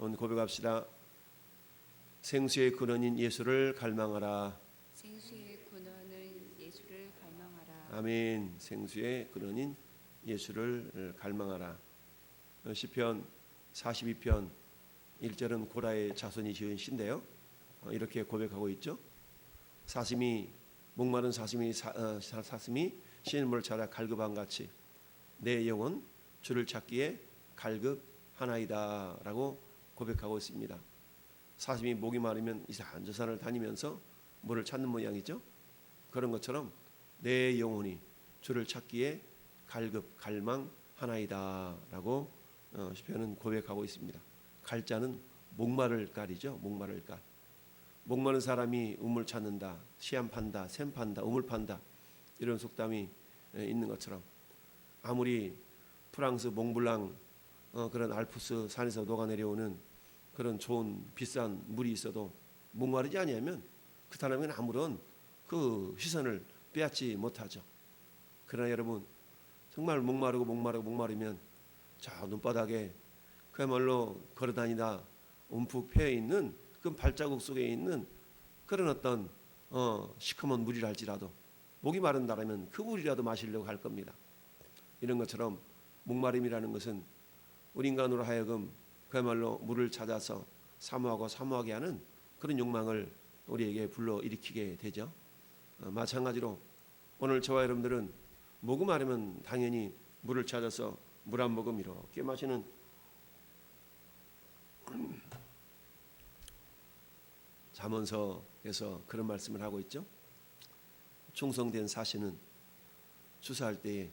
오늘 고백합시다. 생수의 근원인 예수를 갈망하라. 생수의 근원은 예수를 갈망하라. 아멘. 생수의 근원인 예수를 갈망하라. 시편 42편 1절은 고라의 자손이 지은 시인데요. 이렇게 고백하고 있죠. 목마른 사슴이 시냇물을 찾아 갈급한 같이 내 영혼 주를 찾기에 갈급하나이다 라고 고백하고 있습니다. 사슴이 목이 마르면 이 산 저 산을 다니면서 물을 찾는 모양이죠. 그런 것처럼 내 영혼이 주를 찾기에 갈망하나이다 라고 시편은 고백하고 있습니다. 갈자는 목마를 깔이죠. 목마를 깔. 목마른 사람이 우물 찾는다, 시암 판다, 샘 판다, 우물 판다 이런 속담이 있는 것처럼 아무리 프랑스 몽블랑 그런 알프스 산에서 녹아내려오는 그런 좋은 비싼 물이 있어도 목마르지 아니하면 그 사람은 아무런 그 시선을 빼앗지 못하죠. 그러나 여러분 정말 목마르면 저 눈바닥에 그야말로 걸어다니다 움푹 패여 있는 그 발자국 속에 있는 그런 어떤 시커먼 물이라 할지라도 목이 마른다라면 그 물이라도 마시려고 할 겁니다. 이런 것처럼 목마름이라는 것은 우리 인간으로 하여금 그야말로 물을 찾아서 사모하게 하는 그런 욕망을 우리에게 불러일으키게 되죠. 마찬가지로 오늘 저와 여러분들은 목이 마르면 당연히 물을 찾아서 물 한 모금 이렇게 마시는 잠언서에서 그런 말씀을 하고 있죠. 충성된 사시는 추수할 때에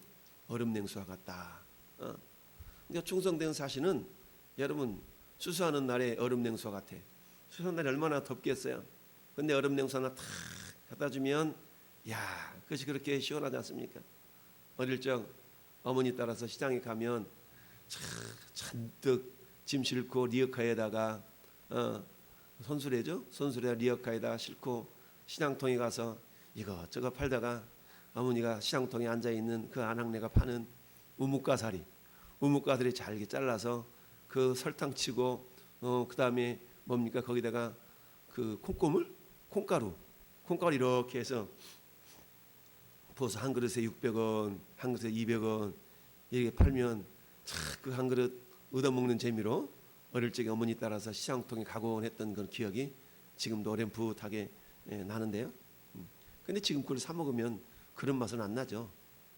얼음 냉수와 같다. 그러니까 충성된 사시는 여러분 추수하는 날에 얼음 냉수와 같아. 추수하는 날이 얼마나 덥겠어요. 근데 얼음 냉수 하나 탁 갖다 주면 야, 그것이 그렇게 시원하지 않습니까? 어릴 적 어머니 따라서 시장에 가면 잔뜩 짐 싣고 리어카에다가 손수레죠? 손수레 리어카에다 싣고 시장통에 가서 이것저것 팔다가 어머니가 시장통에 앉아있는 그 아낙네가 파는 우뭇가사리 잘게 잘라서 그 설탕 치고 그 다음에 뭡니까 거기다가 그 콩가루 이렇게 해서 부어서 한 그릇에 600원 한 그릇에 200원 이렇게 팔면 그 한 그릇 얻어먹는 재미로 어릴 적에 어머니 따라서 시장통에 가곤 했던 그런 기억이 지금도 어렴풋하게 나는데요. 근데 지금 그걸 사 먹으면 그런 맛은 안 나죠.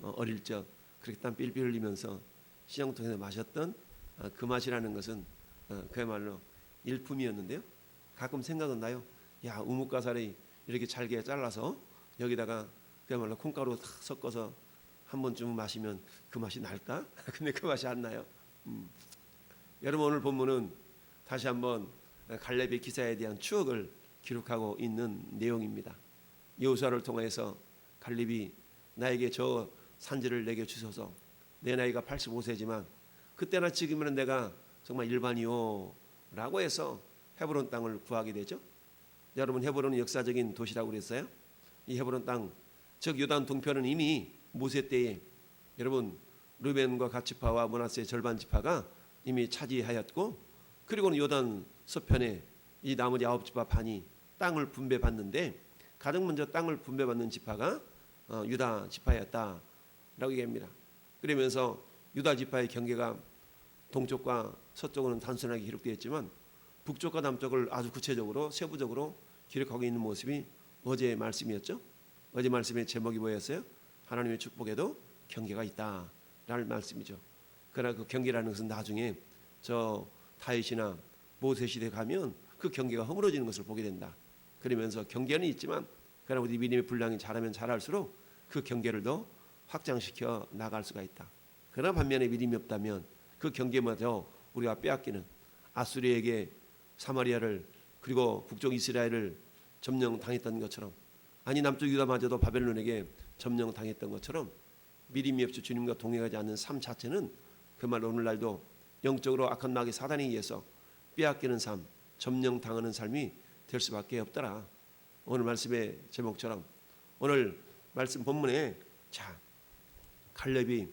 어릴 적 그렇게 땀 삘삘 흘리면서 시장통에서 마셨던 그 맛이라는 것은 그야말로 일품이었는데요. 가끔 생각은 나요. 야, 우뭇가사리 이렇게 잘게 잘라서 여기다가 그야말로 콩가루 탁 섞어서 한 번쯤 마시면 그 맛이 날까? 근데 그 맛이 안 나요. 여러분 오늘 본문은 다시 한번 갈렙의 기사에 대한 추억을 기록하고 있는 내용입니다. 여호수아를 통해서 갈렙이 나에게 저 산지를 내게 주소서. 내 나이가 85세지만 그때나 지금은 내가 정말 일반이요 라고 해서 헤브론 땅을 구하게 되죠. 여러분 헤브론은 역사적인 도시라고 그랬어요. 이 헤브론 땅, 즉 요단 동편은 이미 모세 때에 여러분 르벤과 갓지파와 므낫세의 절반 지파가 이미 차지하였고 그리고는 요단 서편에 이 나머지 9지파 반이 땅을 분배받는데 가장 먼저 땅을 분배받는 지파가 유다 지파였다라고 얘기합니다. 그러면서 유다 지파의 경계가 동쪽과 서쪽으로는 단순하게 기록되어 있지만 북쪽과 남쪽을 아주 구체적으로 세부적으로 기록하고 있는 모습이 어제의 말씀이었죠. 어제 말씀의 제목이 뭐였어요? 하나님의 축복에도 경계가 있다라는 말씀이죠. 그러나 그 경계라는 것은 나중에 저 다윗이나 모세 시대에 가면 그 경계가 허물어지는 것을 보게 된다. 그러면서 경계는 있지만 그러나 우리 믿음의 분량이 자라면 자랄수록 그 경계를 더 확장시켜 나갈 수가 있다. 그러나 반면에 믿음이 없다면 그 경계마저 우리가 빼앗기는 아수리에게 사마리아를 그리고 북쪽 이스라엘을 점령당했던 것처럼 아니 남쪽 유다마저도 바벨론에게 점령당했던 것처럼 믿음이 없이 주님과 동행하지 않는 삶 자체는 그말로 오늘날도 영적으로 악한 마귀 사단에 의해서 빼앗기는 삶, 점령당하는 삶이 될 수밖에 없더라. 오늘 말씀의 제목처럼 오늘 말씀 본문에 자 갈렙이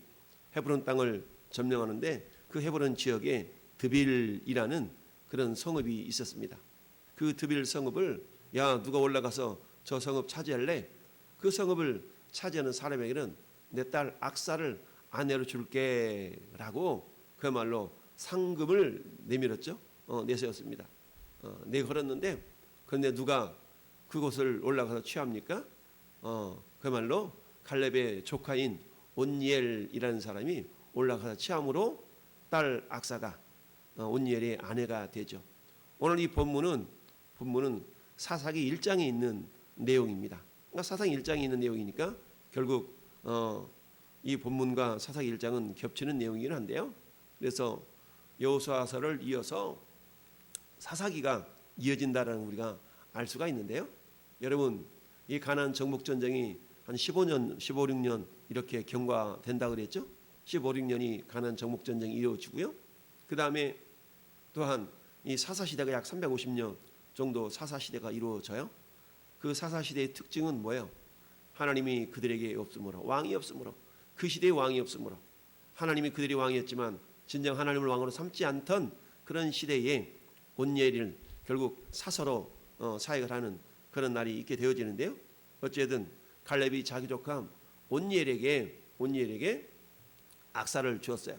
헤브론 땅을 점령하는데 그 헤브론 지역에 드빌이라는 그런 성읍이 있었습니다. 그 드빌 성읍을 야 누가 올라가서 저 성읍 차지할래? 그 성읍을 차지하는 사람에게는 내 딸 악사를 아내로 줄게라고 그야말로 상금을 내밀었죠. 내세웠습니다. 내걸었는데 그런데 누가 그곳을 올라가서 취합니까? 그야말로 갈렙의 조카인 온니엘이라는 사람이 올라가서 취함으로 딸 악사가 온니엘의 아내가 되죠. 오늘 이 본문은 사사기 1장에 있는 내용입니다. 그러니까 사사기 1장에 있는 내용이니까 결국 이 본문과 사사기 1장은 겹치는 내용이긴 한데요. 그래서 여호수아서를 이어서 사사기가 이어진다라는 우리가 알 수가 있는데요. 여러분 이 가나안 정복 전쟁이 한 15년, 16년 이렇게 경과된다 그랬죠. 16년이 가나안 정복 전쟁이 이루어지고요. 그 다음에 또한 이 사사 시대가 약 350년 정도 사사 시대가 이루어져요. 그 사사 시대의 특징은 뭐예요? 하나님이 그들에게 없으므로, 왕이 없으므로, 그 시대의 왕이 없으므로, 하나님이 그들이 왕이었지만 진정 하나님을 왕으로 삼지 않던 그런 시대에 온니엘을 결국 사서로 사역을 하는 그런 날이 있게 되어지는데요. 어쨌든 갈렙이 자기 조카 온니엘에게 악사를 주었어요.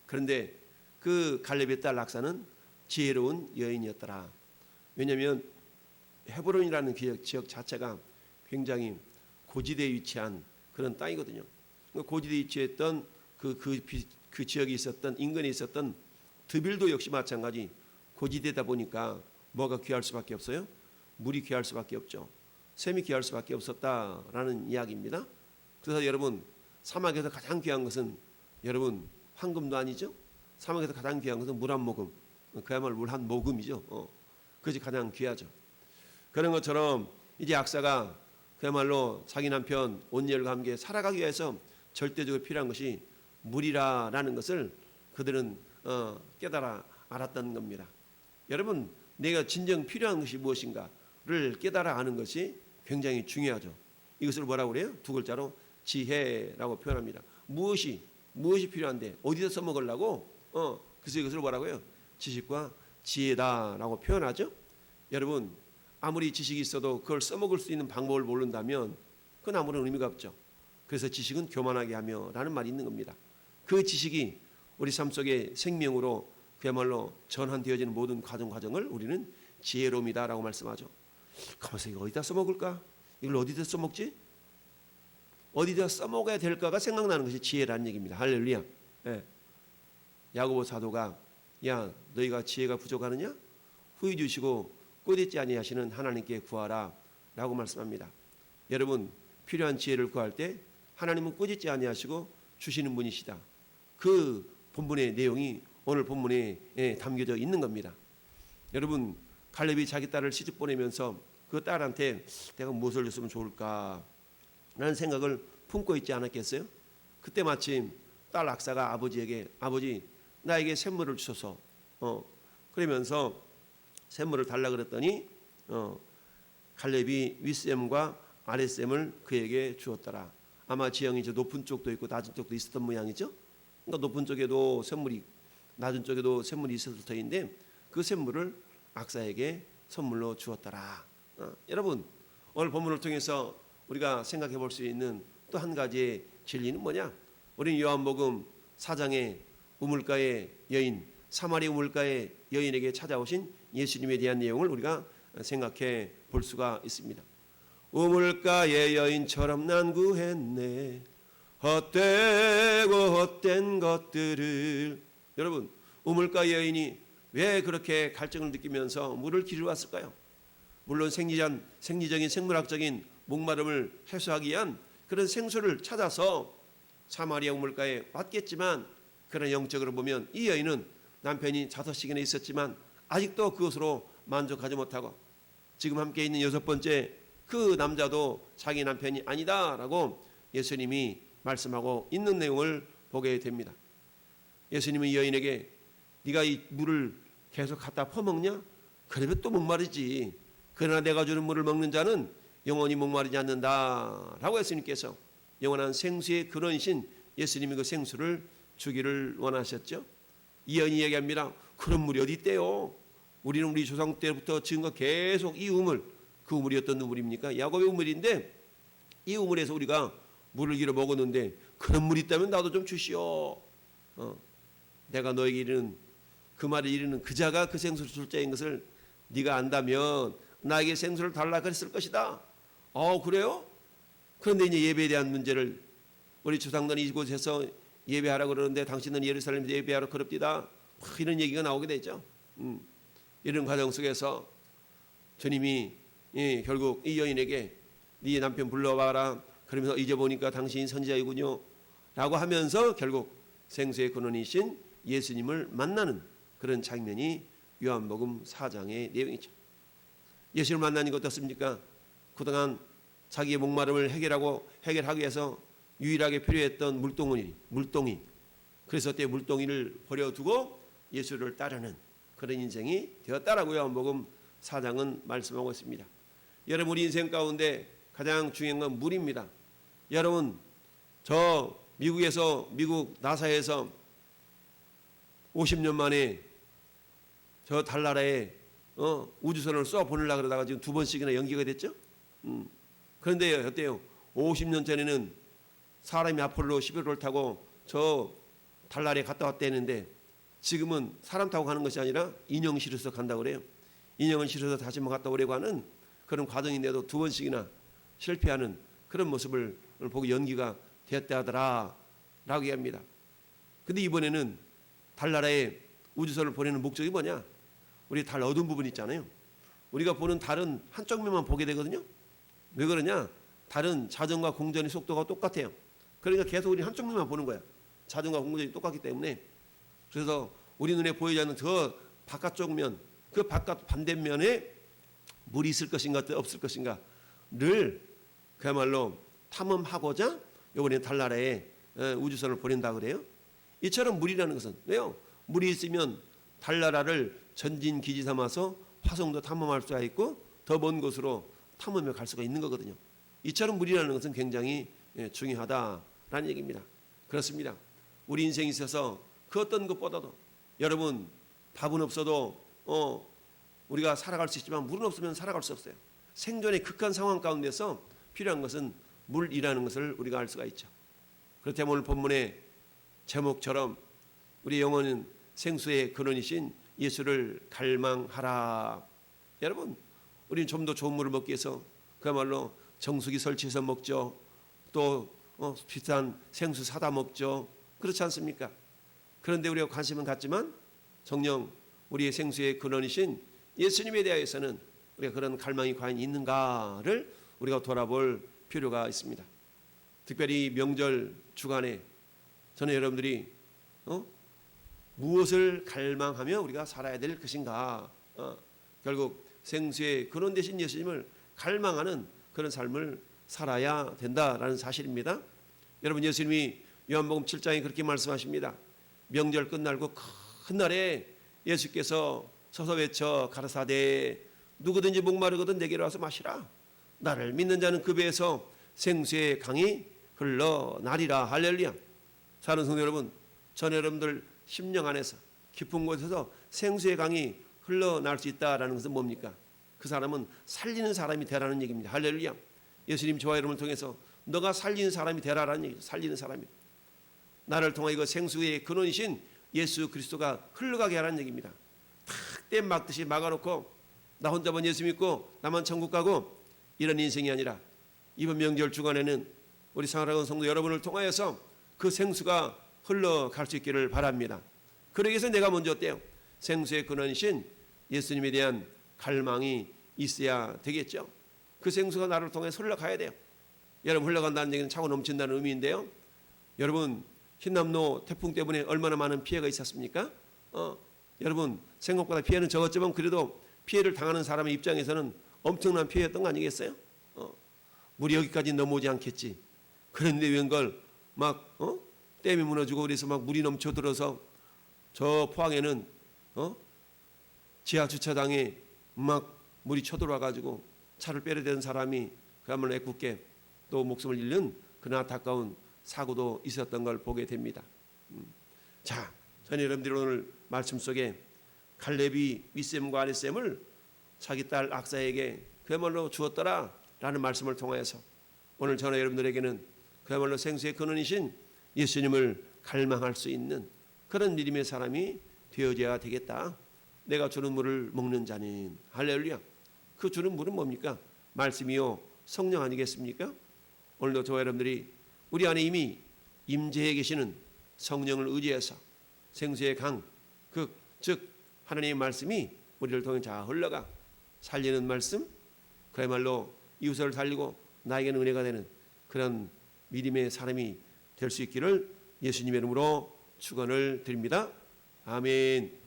그런데 그 갈렙의 딸 악사는 지혜로운 여인이었더라. 왜냐하면 헤브론이라는 지역 자체가 굉장히 고지대에 위치한 그런 땅이거든요. 고지대에 위치했던 그 지역에 있었던 인근에 있었던 드빌도 역시 마찬가지 고지대다 보니까 뭐가 귀할 수밖에 없어요? 물이 귀할 수밖에 없죠. 샘이 귀할 수밖에 없었다라는 이야기입니다. 그래서 여러분 사막에서 가장 귀한 것은 여러분 황금도 아니죠. 사막에서 가장 귀한 것은 물 한 모금, 그야말로 물 한 모금이죠. 그것이 가장 귀하죠. 그런 것처럼 이제 악사가 그야말로 자기 남편 온니엘과 함께 살아가기 위해서 절대적으로 필요한 것이 물이라는 것을 그들은 깨달아 알았던 겁니다. 여러분 내가 진정 필요한 것이 무엇인가를 깨달아 아는 것이 굉장히 중요하죠. 이것을 뭐라고 그래요? 두 글자로 지혜라고 표현합니다. 무엇이 필요한데 어디서 써먹으려고 그래서 이것을 뭐라고 해요? 지식과 지혜다라고 표현하죠. 여러분 아무리 지식이 있어도 그걸 써먹을 수 있는 방법을 모른다면 그건 아무런 의미가 없죠. 그래서 지식은 교만하게 하며 라는 말이 있는 겁니다. 그 지식이 우리 삶 속에 생명으로 그야말로 전환되어지는 모든 과정을 우리는 지혜로움이다라고 말씀하죠. 가만있어, 이거 어디다 써먹을까? 이걸 어디다 써먹지? 어디다 써먹어야 될까가 생각나는 것이 지혜라는 얘기입니다. 할렐루야. 예. 야고보 사도가 야 너희가 지혜가 부족하느냐? 후히 주시고 꽂있지 아니하시는 하나님께 구하라 라고 말씀합니다. 여러분 필요한 지혜를 구할 때 하나님은 꽂있지 아니하시고 주시는 분이시다. 그 본문의 내용이 오늘 본문에 담겨져 있는 겁니다. 여러분 갈렙이 자기 딸을 시집 보내면서 그 딸한테 내가 무엇을 줬으면 좋을까 라는 생각을 품고 있지 않았겠어요? 그때 마침 딸 악사가 아버지에게 아버지 나에게 샘물을 주소서 그러면서 샘물을 달라 그랬더니 갈렙이 윗샘과 아랫샘을 그에게 주었더라. 아마 지형이 높은 쪽도 있고 낮은 쪽도 있었던 모양이죠. 그러니까 높은 쪽에도 샘물이 낮은 쪽에도 샘물이 있었을 터인데 그 샘물을 악사에게 선물로 주었더라. 여러분 오늘 본문을 통해서 우리가 생각해 볼 수 있는 또 한 가지의 진리는 뭐냐? 우리는 요한복음 4장의 우물가의 여인 사마리 우물가의 여인에게 찾아오신 예수님에 대한 내용을 우리가 생각해 볼 수가 있습니다. 우물가의 여인처럼 난 구했네 헛되고 헛된 것들을. 여러분 우물가 여인이 왜 그렇게 갈증을 느끼면서 물을 기르러 왔을까요? 물론 생리적인 생물학적인 목마름을 해소하기 위한 그런 생수를 찾아서 사마리아 우물가에 왔겠지만 그런 영적으로 보면 이 여인은 남편이 5씩이나 있었지만 아직도 그것으로 만족하지 못하고 지금 함께 있는 6번째 그 남자도 자기 남편이 아니다라고 예수님이 말씀하고 있는 내용을 보게 됩니다. 예수님은 이 여인에게 네가 이 물을 계속 갖다 퍼먹냐? 그러면 또 목마르지. 그러나 내가 주는 물을 먹는 자는 영원히 목마르지 않는다라고 예수님께서 영원한 생수의 근원이신 예수님이 그 생수를 주기를 원하셨죠. 이 여인이 얘기합니다. 그런 물이 어디 있대요? 우리는 우리 조상 때부터 지은 거 계속 이 우물, 그 우물이 어떤 우물입니까? 야곱의 우물인데 이 우물에서 우리가 물을 길어 먹었는데 그런 물이 있다면 나도 좀 주시오. 내가 너에게 이르는 그 말을 이르는 그 자가 그 생수를 줄 자인 것을 네가 안다면 나에게 생수를 달라 그랬을 것이다. 그래요? 그런데 이제 예배에 대한 문제를 우리 조상들은 이곳에서 예배하라 그러는데 당신은 예루살렘에서 예배하라 그럽디다. 이런 얘기가 나오게 되죠. 이런 과정 속에서 주님이 결국 이 여인에게 네 남편 불러와라. 그러면서 이제 보니까 당신이 선지자이군요. 라고 하면서 결국 생수의 근원이신 예수님을 만나는 그런 장면이 요한복음 4장의 내용이죠. 예수를 만나는 게 어떻습니까? 그동안 자기의 목마름을 해결하기 위해서 유일하게 필요했던 물동이. 그래서 그때 물동이를 버려두고 예수를 따르는 그런 인생이 되었다라고 요한복음 4장은 말씀하고 있습니다. 여러분 우리 인생 가운데 가장 중요한 건 물입니다. 여러분 저 미국 나사에서 50년 만에 저 달나라에 우주선을 쏘아 보내려고 그러다가 지금 2번씩이나 연기가 됐죠. 그런데 어때요? 50년 전에는 사람이 아폴로 11호를 타고 저 달나라에 갔다 왔다는데 지금은 사람 타고 가는 것이 아니라 인형 실어서 간다고 그래요. 인형을 실어서 다시 한번 갔다 오려고 하는 그런 과정인데도 2번씩이나 실패하는 그런 모습을 보고 연기가 되었다 하더라 라고 얘기합니다. 근데 이번에는 달나라에 우주선을 보내는 목적이 뭐냐? 우리 달 어두운 부분 있잖아요. 우리가 보는 달은 한쪽 면만 보게 되거든요. 왜 그러냐? 달은 자전과 공전의 속도가 똑같아요. 그러니까 계속 우리 한쪽 면만 보는 거야. 자전과 공전이 똑같기 때문에. 그래서 우리 눈에 보이지 않는 저 바깥쪽 면, 그 바깥 반대면에 물이 있을 것인가 없을 것인가를 그야말로 탐험하고자 이번에 달나라에 우주선을 보낸다 그래요. 이처럼 물이라는 것은 왜요? 물이 있으면 달나라를 전진 기지 삼아서 화성도 탐험할 수가 있고 더 먼 곳으로 탐험해 갈 수가 있는 거거든요. 이처럼 물이라는 것은 굉장히 중요하다라는 얘기입니다. 그렇습니다. 우리 인생에 있어서 그 어떤 것보다도 여러분 밥은 없어도 우리가 살아갈 수 있지만 물은 없으면 살아갈 수 없어요. 생존의 극한 상황 가운데서 필요한 것은 물이라는 것을 우리가 알 수가 있죠. 그렇다면 오늘 본문의 제목처럼 우리 영혼은 생수의 근원이신 예수를 갈망하라. 여러분 우리는 좀 더 좋은 물을 먹기 위해서 그야말로 정수기 설치해서 먹죠. 또 비싼 생수 사다 먹죠. 그렇지 않습니까? 그런데 우리가 관심은 갖지만 정녕 우리의 생수의 근원이신 예수님에 대해서는 우리가 그런 갈망이 과연 있는가를 우리가 돌아볼 필요가 있습니다. 특별히 명절 주간에 저는 여러분들이 무엇을 갈망하며 우리가 살아야 될 것인가, 결국 생수의 근원 되신 예수님을 갈망하는 그런 삶을 살아야 된다라는 사실입니다. 여러분 예수님이 요한복음 7장에 그렇게 말씀하십니다. 명절 끝날고 큰 날에 예수께서 서서 외쳐 가라사대 누구든지 목마르거든 내게로 와서 마시라. 나를 믿는 자는 그 배에서 생수의 강이 흘러나리라. 할렐루야. 사는 성도 여러분, 전 여러분들 심령 안에서 깊은 곳에서 생수의 강이 흘러날 수 있다라는 것은 뭡니까? 그 사람은 살리는 사람이 되라는 얘기입니다. 할렐루야. 예수님 저와 여러분을 통해서 너가 살리는 사람이 되라라는 얘기죠. 살리는 사람이. 나를 통해 이거 생수의 근원이신 예수 그리스도가 흘러가게 하라는 얘기입니다. 탁 땜 막듯이 막아놓고 나 혼자만 예수 믿고 나만 천국 가고 이런 인생이 아니라 이번 명절 주간에는 우리 사랑하는 성도 여러분을 통하여서 그 생수가 흘러갈 수 있기를 바랍니다. 그러기 위해서 내가 먼저 어때요? 생수의 근원이신 예수님에 대한 갈망이 있어야 되겠죠. 그 생수가 나를 통해 흘러가야 돼요. 여러분 흘러간다는 얘기는 차고 넘친다는 의미인데요. 여러분 흰남노 태풍 때문에 얼마나 많은 피해가 있었습니까? 여러분 생각보다 피해는 적었지만 그래도 피해를 당하는 사람의 입장에서는 엄청난 피해였던 거 아니겠어요? 물이 여기까지 넘어오지 않겠지. 그런데 웬걸 막 댐이 무너지고 그래서 막 물이 넘쳐들어서 저 포항에는 지하 주차장에 막 물이 쳐들어와가지고 차를 빼려대는 사람이 그야말로 애꿎게 또 목숨을 잃는 그런 안타까운 사고도 있었던 걸 보게 됩니다. 자, 저는 여러분들이 오늘 말씀 속에 갈렙이 윗셈과 아랫셈을 자기 딸 악사에게 그야말로 주었더라라는 말씀을 통하여서 오늘 저는 여러분들에게는 그야말로 생수의 근원이신 예수님을 갈망할 수 있는 그런 믿음의 사람이 되어져야 되겠다. 내가 주는 물을 먹는 자는 할렐루야. 그 주는 물은 뭡니까? 말씀이요 성령 아니겠습니까? 오늘도 저와 여러분들이 우리 안에 이미 임재해 계시는 성령을 의지해서 생수의 강, 즉 하나님의 말씀이 우리를 통해 자 흘러가 살리는 말씀, 그야말로 이웃을 살리고 나에게는 은혜가 되는 그런 믿음의 사람이 될 수 있기를 예수님의 이름으로 축원을 드립니다. 아멘.